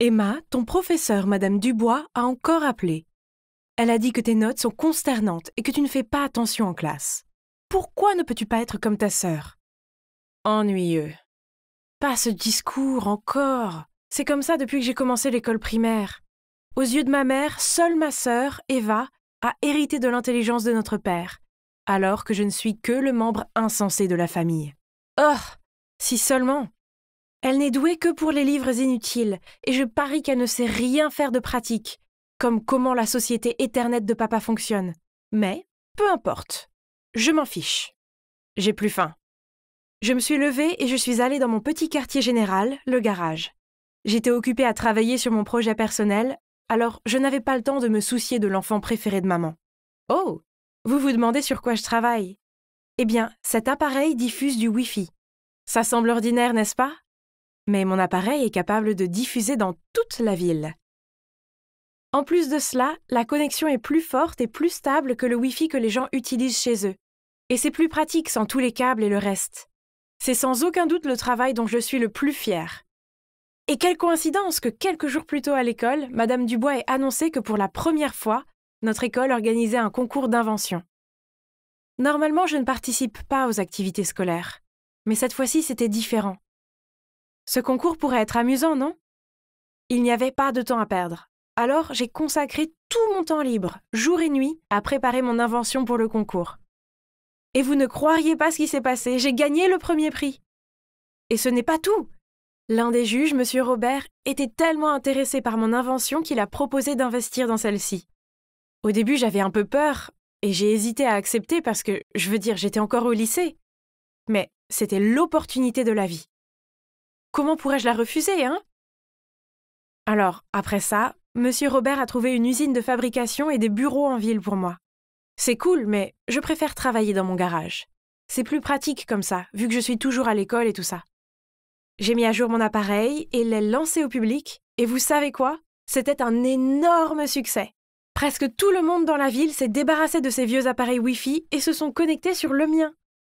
Emma, ton professeur, Madame Dubois, a encore appelé. Elle a dit que tes notes sont consternantes et que tu ne fais pas attention en classe. Pourquoi ne peux-tu pas être comme ta sœur? Ennuyeux. Pas ce discours encore. C'est comme ça depuis que j'ai commencé l'école primaire. Aux yeux de ma mère, seule ma sœur, Eva, a hérité de l'intelligence de notre père, alors que je ne suis que le membre insensé de la famille. Oh, si seulement. Elle n'est douée que pour les livres inutiles, et je parie qu'elle ne sait rien faire de pratique, comme comment la société éternelle de papa fonctionne. Mais, peu importe. Je m'en fiche. J'ai plus faim. Je me suis levée et je suis allée dans mon petit quartier général, le garage. J'étais occupée à travailler sur mon projet personnel, alors je n'avais pas le temps de me soucier de l'enfant préféré de maman. Oh, vous vous demandez sur quoi je travaille? Eh bien, cet appareil diffuse du Wi-Fi. Ça semble ordinaire, n'est-ce pas? Mais mon appareil est capable de diffuser dans toute la ville. En plus de cela, la connexion est plus forte et plus stable que le Wi-Fi que les gens utilisent chez eux. Et c'est plus pratique sans tous les câbles et le reste. C'est sans aucun doute le travail dont je suis le plus fière. Et quelle coïncidence que quelques jours plus tôt à l'école, Madame Dubois ait annoncé que pour la première fois, notre école organisait un concours d'invention. Normalement, je ne participe pas aux activités scolaires. Mais cette fois-ci, c'était différent. Ce concours pourrait être amusant, non? Il n'y avait pas de temps à perdre. Alors, j'ai consacré tout mon temps libre, jour et nuit, à préparer mon invention pour le concours. Et vous ne croiriez pas ce qui s'est passé, j'ai gagné le premier prix. Et ce n'est pas tout. L'un des juges, M. Robert, était tellement intéressé par mon invention qu'il a proposé d'investir dans celle-ci. Au début, j'avais un peu peur, et j'ai hésité à accepter parce que, j'étais encore au lycée. Mais c'était l'opportunité de la vie. Comment pourrais-je la refuser, hein? Alors, après ça, M. Robert a trouvé une usine de fabrication et des bureaux en ville pour moi. C'est cool, mais je préfère travailler dans mon garage. C'est plus pratique comme ça, vu que je suis toujours à l'école et tout ça. J'ai mis à jour mon appareil et l'ai lancé au public, et vous savez quoi? C'était un énorme succès. Presque tout le monde dans la ville s'est débarrassé de ces vieux appareils Wi-Fi et se sont connectés sur le mien.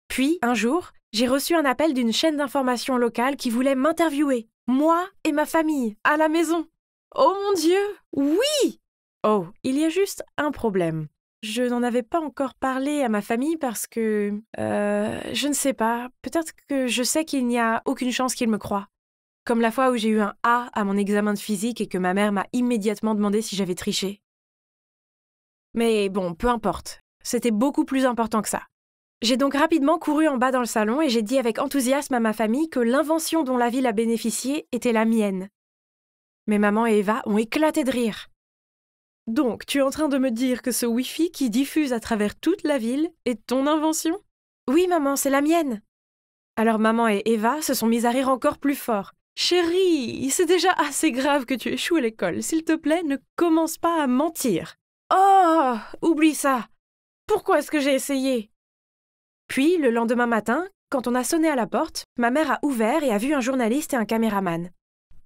Puis, un jour, j'ai reçu un appel d'une chaîne d'information locale qui voulait m'interviewer, moi et ma famille, à la maison. Oh mon Dieu, oui! Oh, il y a juste un problème. Je n'en avais pas encore parlé à ma famille parce que... je ne sais pas, peut-être que je sais qu'il n'y a aucune chance qu'ils me croient. Comme la fois où j'ai eu un A à mon examen de physique et que ma mère m'a immédiatement demandé si j'avais triché. Mais bon, peu importe. C'était beaucoup plus important que ça. J'ai donc rapidement couru en bas dans le salon et j'ai dit avec enthousiasme à ma famille que l'invention dont la ville a bénéficié était la mienne. Mes maman et Eva ont éclaté de rire. Donc, tu es en train de me dire que ce Wi-Fi qui diffuse à travers toute la ville est ton invention? Oui, maman, c'est la mienne. Alors maman et Eva se sont mises à rire encore plus fort. Chérie, c'est déjà assez grave que tu échoues à l'école. S'il te plaît, ne commence pas à mentir. Oh, oublie ça. Pourquoi est-ce que j'ai essayé? Puis, le lendemain matin, quand on a sonné à la porte, ma mère a ouvert et a vu un journaliste et un caméraman.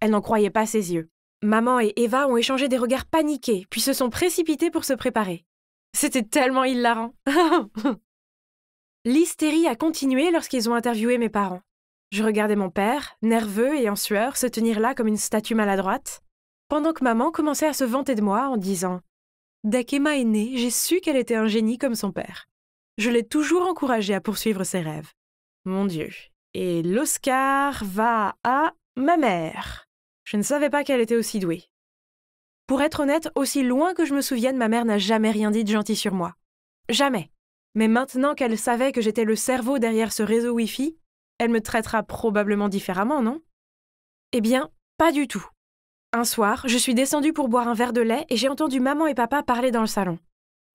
Elle n'en croyait pas ses yeux. Maman et Eva ont échangé des regards paniqués, puis se sont précipités pour se préparer. C'était tellement hilarant. L'hystérie a continué lorsqu'ils ont interviewé mes parents. Je regardais mon père, nerveux et en sueur, se tenir là comme une statue maladroite, pendant que maman commençait à se vanter de moi en disant « Dès qu'Emma est née, j'ai su qu'elle était un génie comme son père. Je l'ai toujours encouragée à poursuivre ses rêves. Mon Dieu. Et l'Oscar va à ma mère. Je ne savais pas qu'elle était aussi douée. Pour être honnête, aussi loin que je me souvienne, ma mère n'a jamais rien dit de gentil sur moi. Jamais. Mais maintenant qu'elle savait que j'étais le cerveau derrière ce réseau Wi-Fi, elle me traitera probablement différemment, non? Eh bien, pas du tout. Un soir, je suis descendue pour boire un verre de lait et j'ai entendu maman et papa parler dans le salon.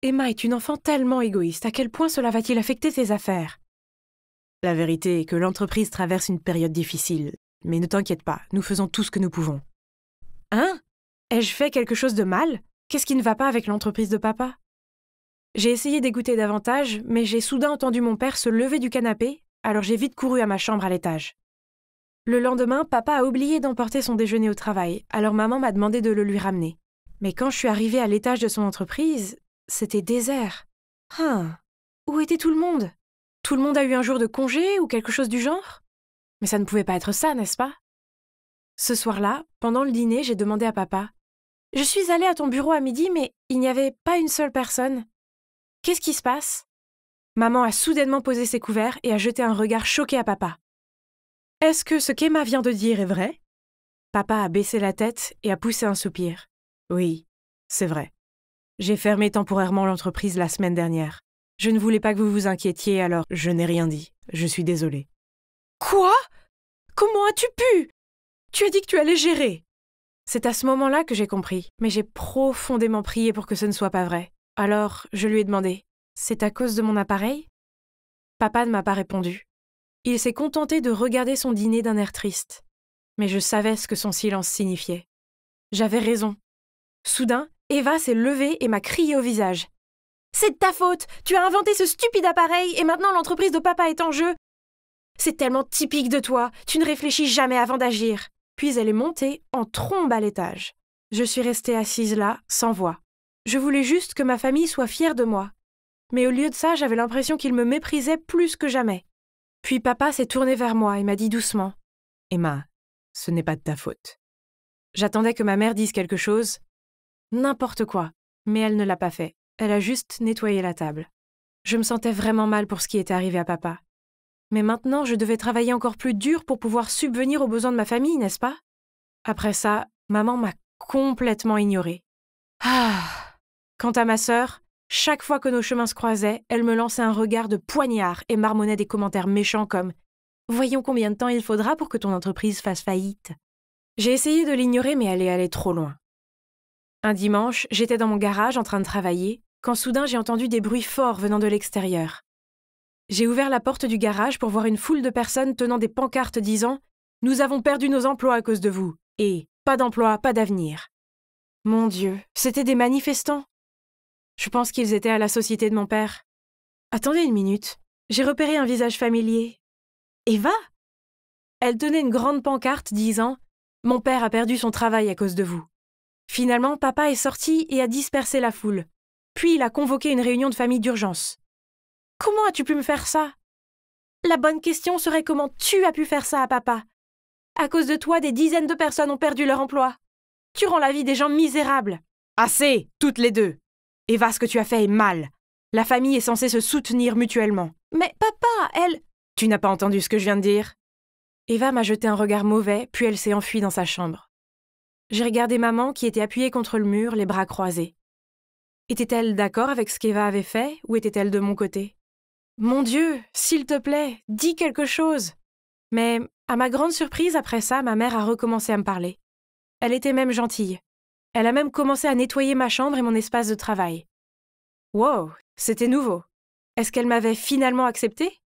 Emma est une enfant tellement égoïste, à quel point cela va-t-il affecter tes affaires? La vérité est que l'entreprise traverse une période difficile, mais ne t'inquiète pas, nous faisons tout ce que nous pouvons. Hein? Ai-je fait quelque chose de mal? Qu'est-ce qui ne va pas avec l'entreprise de papa? J'ai essayé d'écouter davantage, mais j'ai soudain entendu mon père se lever du canapé, alors j'ai vite couru à ma chambre à l'étage. Le lendemain, papa a oublié d'emporter son déjeuner au travail, alors maman m'a demandé de le lui ramener. Mais quand je suis arrivée à l'étage de son entreprise, c'était désert. Où était tout le monde? Tout le monde a eu un jour de congé ou quelque chose du genre? Mais ça ne pouvait pas être ça, n'est-ce pas? Ce soir-là, pendant le dîner, j'ai demandé à papa « Je suis allée à ton bureau à midi, mais il n'y avait pas une seule personne. Qu'est-ce qui se passe ?» Maman a soudainement posé ses couverts et a jeté un regard choqué à papa. « Est-ce que ce qu'Emma vient de dire est vrai ?» Papa a baissé la tête et a poussé un soupir. « Oui, c'est vrai. J'ai fermé temporairement l'entreprise la semaine dernière. Je ne voulais pas que vous vous inquiétiez, alors je n'ai rien dit. Je suis désolée. »« Quoi ? Comment as-tu pu ? Tu as dit que tu allais gérer. » C'est à ce moment-là que j'ai compris, mais j'ai profondément prié pour que ce ne soit pas vrai. Alors, je lui ai demandé « C'est à cause de mon appareil ?» Papa ne m'a pas répondu. Il s'est contenté de regarder son dîner d'un air triste. Mais je savais ce que son silence signifiait. J'avais raison. Soudain, Eva s'est levée et m'a crié au visage. « C'est de ta faute! Tu as inventé ce stupide appareil et maintenant l'entreprise de papa est en jeu! C'est tellement typique de toi! Tu ne réfléchis jamais avant d'agir! » Puis elle est montée en trombe à l'étage. Je suis restée assise là, sans voix. Je voulais juste que ma famille soit fière de moi. Mais au lieu de ça, j'avais l'impression qu'il me méprisait plus que jamais. Puis papa s'est tourné vers moi et m'a dit doucement « Emma, ce n'est pas de ta faute. » J'attendais que ma mère dise quelque chose. N'importe quoi. Mais elle ne l'a pas fait. Elle a juste nettoyé la table. Je me sentais vraiment mal pour ce qui était arrivé à papa. Mais maintenant, je devais travailler encore plus dur pour pouvoir subvenir aux besoins de ma famille, n'est-ce pas? Après ça, maman m'a complètement ignorée. Quant à ma sœur, chaque fois que nos chemins se croisaient, elle me lançait un regard de poignard et marmonnait des commentaires méchants comme « Voyons combien de temps il faudra pour que ton entreprise fasse faillite. » J'ai essayé de l'ignorer, mais elle est allée trop loin. Un dimanche, j'étais dans mon garage en train de travailler, quand soudain j'ai entendu des bruits forts venant de l'extérieur. J'ai ouvert la porte du garage pour voir une foule de personnes tenant des pancartes disant « Nous avons perdu nos emplois à cause de vous » et « Pas d'emploi, pas d'avenir ». Mon Dieu, c'étaient des manifestants. Je pense qu'ils étaient à la société de mon père. Attendez une minute, j'ai repéré un visage familier. Eva ? Elle tenait une grande pancarte disant « Mon père a perdu son travail à cause de vous ». Finalement, papa est sorti et a dispersé la foule. Puis il a convoqué une réunion de famille d'urgence. Comment as-tu pu me faire ça? La bonne question serait comment tu as pu faire ça à papa. À cause de toi, des dizaines de personnes ont perdu leur emploi. Tu rends la vie des gens misérables. Assez, toutes les deux. Eva, ce que tu as fait est mal. La famille est censée se soutenir mutuellement. Mais papa, elle... Tu n'as pas entendu ce que je viens de dire? Eva m'a jeté un regard mauvais, puis elle s'est enfuie dans sa chambre. J'ai regardé maman qui était appuyée contre le mur, les bras croisés. Était-elle d'accord avec ce qu'Eva avait fait, ou était-elle de mon côté? Mon Dieu, s'il te plaît, dis quelque chose. Mais, à ma grande surprise, après ça, ma mère a recommencé à me parler. Elle était même gentille. Elle a même commencé à nettoyer ma chambre et mon espace de travail. Wow, c'était nouveau. Est-ce qu'elle m'avait finalement acceptée?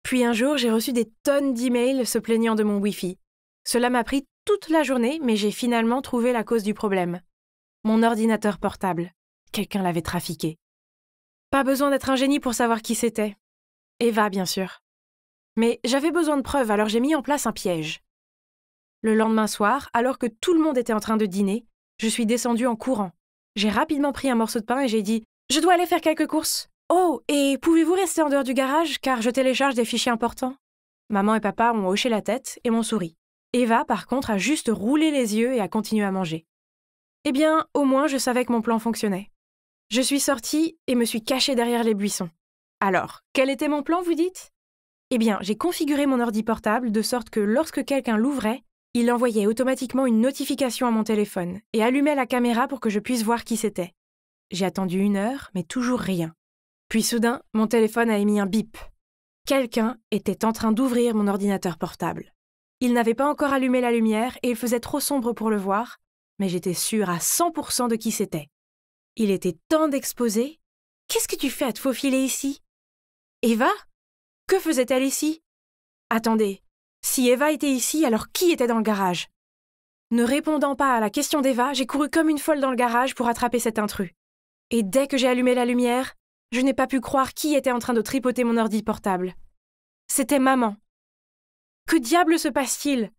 Puis un jour, j'ai reçu des tonnes d'emails se plaignant de mon Wi-Fi. Cela m'a pris toute la journée, mais j'ai finalement trouvé la cause du problème. Mon ordinateur portable. Quelqu'un l'avait trafiqué. Pas besoin d'être un génie pour savoir qui c'était. Eva, bien sûr. Mais j'avais besoin de preuves, alors j'ai mis en place un piège. Le lendemain soir, alors que tout le monde était en train de dîner, je suis descendue en courant. J'ai rapidement pris un morceau de pain et j'ai dit « Je dois aller faire quelques courses. Oh, et pouvez-vous rester en dehors du garage, car je télécharge des fichiers importants ?» Maman et papa ont hoché la tête et m'ont souri. Eva, par contre, a juste roulé les yeux et a continué à manger. Eh bien, au moins, je savais que mon plan fonctionnait. Je suis sortie et me suis cachée derrière les buissons. Alors, quel était mon plan, vous dites? Eh bien, j'ai configuré mon ordi portable de sorte que lorsque quelqu'un l'ouvrait, il envoyait automatiquement une notification à mon téléphone et allumait la caméra pour que je puisse voir qui c'était. J'ai attendu 1 heure, mais toujours rien. Puis soudain, mon téléphone a émis un bip. Quelqu'un était en train d'ouvrir mon ordinateur portable. Il n'avait pas encore allumé la lumière et il faisait trop sombre pour le voir, mais j'étais sûre à 100% de qui c'était. Il était temps d'exposer. Qu'est-ce que tu fais à te faufiler ici? Eva? Que faisait-elle ici? Attendez, si Eva était ici, alors qui était dans le garage? Ne répondant pas à la question d'Eva, j'ai couru comme une folle dans le garage pour attraper cet intrus. Et dès que j'ai allumé la lumière, je n'ai pas pu croire qui était en train de tripoter mon ordi portable. C'était maman. Que diable se passe-t-il?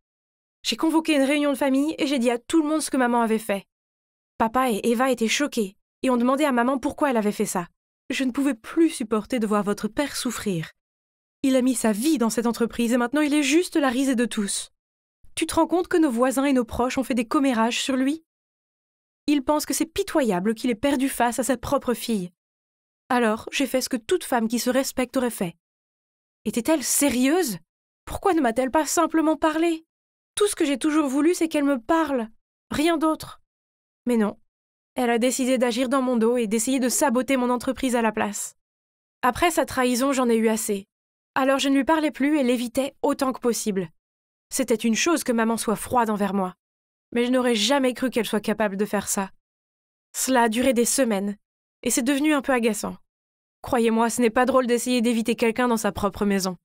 J'ai convoqué une réunion de famille et j'ai dit à tout le monde ce que maman avait fait. Papa et Eva étaient choqués et ont demandé à maman pourquoi elle avait fait ça. Je ne pouvais plus supporter de voir votre père souffrir. Il a mis sa vie dans cette entreprise et maintenant il est juste la risée de tous. Tu te rends compte que nos voisins et nos proches ont fait des commérages sur lui? Ils pensent que c'est pitoyable qu'il ait perdu face à sa propre fille. Alors, j'ai fait ce que toute femme qui se respecte aurait fait. Était-elle sérieuse? Pourquoi ne m'a-t-elle pas simplement parlé? Tout ce que j'ai toujours voulu, c'est qu'elle me parle. Rien d'autre. Mais non. Elle a décidé d'agir dans mon dos et d'essayer de saboter mon entreprise à la place. Après sa trahison, j'en ai eu assez. Alors je ne lui parlais plus et l'évitais autant que possible. C'était une chose que maman soit froide envers moi. Mais je n'aurais jamais cru qu'elle soit capable de faire ça. Cela a duré des semaines, et c'est devenu un peu agaçant. Croyez-moi, ce n'est pas drôle d'essayer d'éviter quelqu'un dans sa propre maison.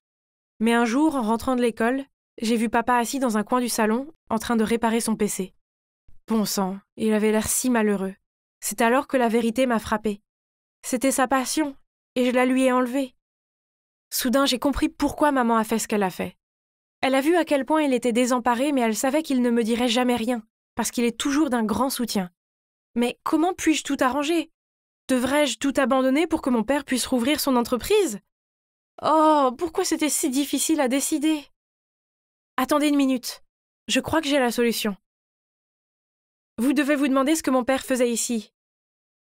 Mais un jour, en rentrant de l'école, j'ai vu papa assis dans un coin du salon, en train de réparer son PC. Bon sang, il avait l'air si malheureux. C'est alors que la vérité m'a frappée. C'était sa passion, et je la lui ai enlevée. Soudain, j'ai compris pourquoi maman a fait ce qu'elle a fait. Elle a vu à quel point il était désemparé, mais elle savait qu'il ne me dirait jamais rien, parce qu'il est toujours d'un grand soutien. Mais comment puis-je tout arranger? Devrais-je tout abandonner pour que mon père puisse rouvrir son entreprise? Oh, pourquoi c'était si difficile à décider? Attendez une minute. Je crois que j'ai la solution. Vous devez vous demander ce que mon père faisait ici.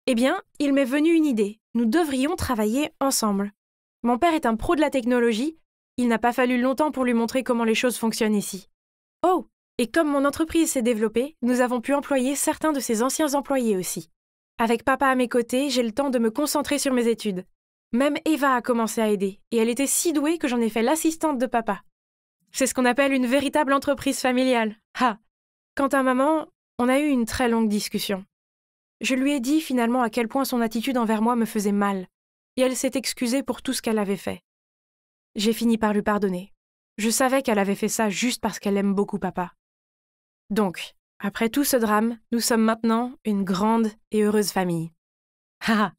Eh bien, il m'est venu une idée. Nous devrions travailler ensemble. Mon père est un pro de la technologie. Il n'a pas fallu longtemps pour lui montrer comment les choses fonctionnent ici. Oh, et comme mon entreprise s'est développée, nous avons pu employer certains de ses anciens employés aussi. Avec papa à mes côtés, j'ai le temps de me concentrer sur mes études. Même Eva a commencé à aider, et elle était si douée que j'en ai fait l'assistante de papa. C'est ce qu'on appelle une véritable entreprise familiale. Ah! Quant à maman, on a eu une très longue discussion. Je lui ai dit finalement à quel point son attitude envers moi me faisait mal, et elle s'est excusée pour tout ce qu'elle avait fait. J'ai fini par lui pardonner. Je savais qu'elle avait fait ça juste parce qu'elle aime beaucoup papa. Donc, après tout ce drame, nous sommes maintenant une grande et heureuse famille. Haha!